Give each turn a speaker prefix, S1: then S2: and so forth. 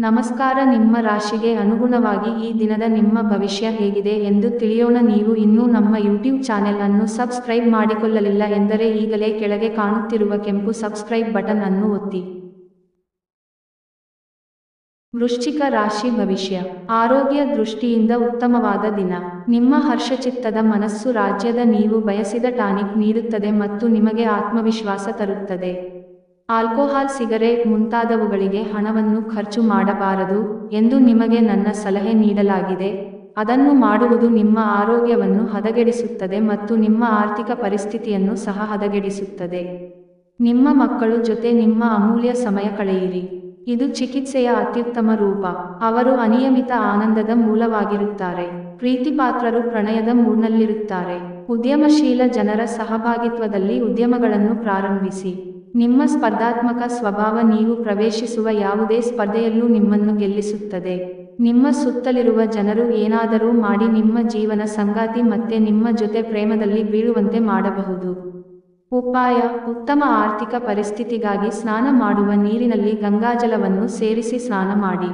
S1: ನಮಸ್ಕಾರ. ನಿಮ್ಮ ರಾಶಿಗೆ ಅನುಗುಣವಾಗಿ ಈ ದಿನದ ನಿಮ್ಮ ಭವಿಷ್ಯ ಹೇಗಿದೆ ಎಂದು ತಿಳಿಯೋಣ. ನೀವು ಇನ್ನೂ ನಮ್ಮ ಯೂಟ್ಯೂಬ್ ಚಾನೆಲ್ ಅನ್ನು ಸಬ್ಸ್ಕ್ರೈಬ್ ಮಾಡಿಕೊಳ್ಳಲಿಲ್ಲ ಎಂದರೆ ಈಗಲೇ ಕೆಳಗೆ ಕಾಣುತ್ತಿರುವ ಕೆಂಪು ಸಬ್ಸ್ಕ್ರೈಬ್ ಬಟನ್ ಅನ್ನು ಒತ್ತಿ. ವೃಶ್ಚಿಕ ರಾಶಿ ಭವಿಷ್ಯ. ಆರೋಗ್ಯ ದೃಷ್ಟಿಯಿಂದ ಉತ್ತಮವಾದ ದಿನ. ನಿಮ್ಮ ಹರ್ಷಚಿತ್ತದ ಮನಸ್ಸು ರಾಜ್ಯದ ನೀವು ಬಯಸಿದ ಟಾನಿಕ್ ನೀಡುತ್ತದೆ ಮತ್ತು ನಿಮಗೆ ಆತ್ಮವಿಶ್ವಾಸ ತರುತ್ತದೆ. ಆಲ್ಕೋಹಾಲ್, ಸಿಗರೇಟ್ ಮುಂತಾದವುಗಳಿಗೆ ಹಣವನ್ನು ಖರ್ಚು ಮಾಡಬಾರದು ಎಂದು ನಿಮಗೆ ನನ್ನ ಸಲಹೆ ನೀಡಲಾಗಿದೆ. ಅದನ್ನು ಮಾಡುವುದು ನಿಮ್ಮ ಆರೋಗ್ಯವನ್ನು ಹದಗೆಡಿಸುತ್ತದೆ ಮತ್ತು ನಿಮ್ಮ ಆರ್ಥಿಕ ಪರಿಸ್ಥಿತಿಯನ್ನು ಸಹ ಹದಗೆಡಿಸುತ್ತದೆ. ನಿಮ್ಮ ಮಕ್ಕಳು ಜೊತೆ ನಿಮ್ಮ ಅಮೂಲ್ಯ ಸಮಯ ಕಳೆಯಿರಿ. ಇದು ಚಿಕಿತ್ಸೆಯ ಅತ್ಯುತ್ತಮ ರೂಪ. ಅವರು ಅನಿಯಮಿತ ಆನಂದದ ಮೂಲವಾಗಿರುತ್ತಾರೆ. ಪ್ರೀತಿಪಾತ್ರರು ಪ್ರಣಯದ ಮೂಡ್ನಲ್ಲಿರುತ್ತಾರೆ. ಉದ್ಯಮಶೀಲ ಜನರ ಸಹಭಾಗಿತ್ವದಲ್ಲಿ ಉದ್ಯಮಗಳನ್ನು ಪ್ರಾರಂಭಿಸಿ. ನಿಮ್ಮ ಸ್ಪರ್ಧಾತ್ಮಕ ಸ್ವಭಾವ ನೀವು ಪ್ರವೇಶಿಸುವ ಯಾವುದೇ ಸ್ಪರ್ಧೆಯಲ್ಲೂ ನಿಮ್ಮನ್ನು ಗೆಲ್ಲಿಸುತ್ತದೆ. ನಿಮ್ಮ ಸುತ್ತಲಿರುವ ಜನರು ಏನಾದರೂ ಮಾಡಿ ನಿಮ್ಮ ಜೀವನ ಸಂಗಾತಿ ಮತ್ತೆ ನಿಮ್ಮ ಜೊತೆ ಪ್ರೇಮದಲ್ಲಿ ಬೀಳುವಂತೆ ಮಾಡಬಹುದು. ಉಪಾಯ: ಉತ್ತಮ ಆರ್ಥಿಕ ಪರಿಸ್ಥಿತಿಗಾಗಿ ಸ್ನಾನ ಮಾಡುವ ನೀರಿನಲ್ಲಿ ಗಂಗಾಜಲವನ್ನು ಸೇರಿಸಿ ಸ್ನಾನ ಮಾಡಿ.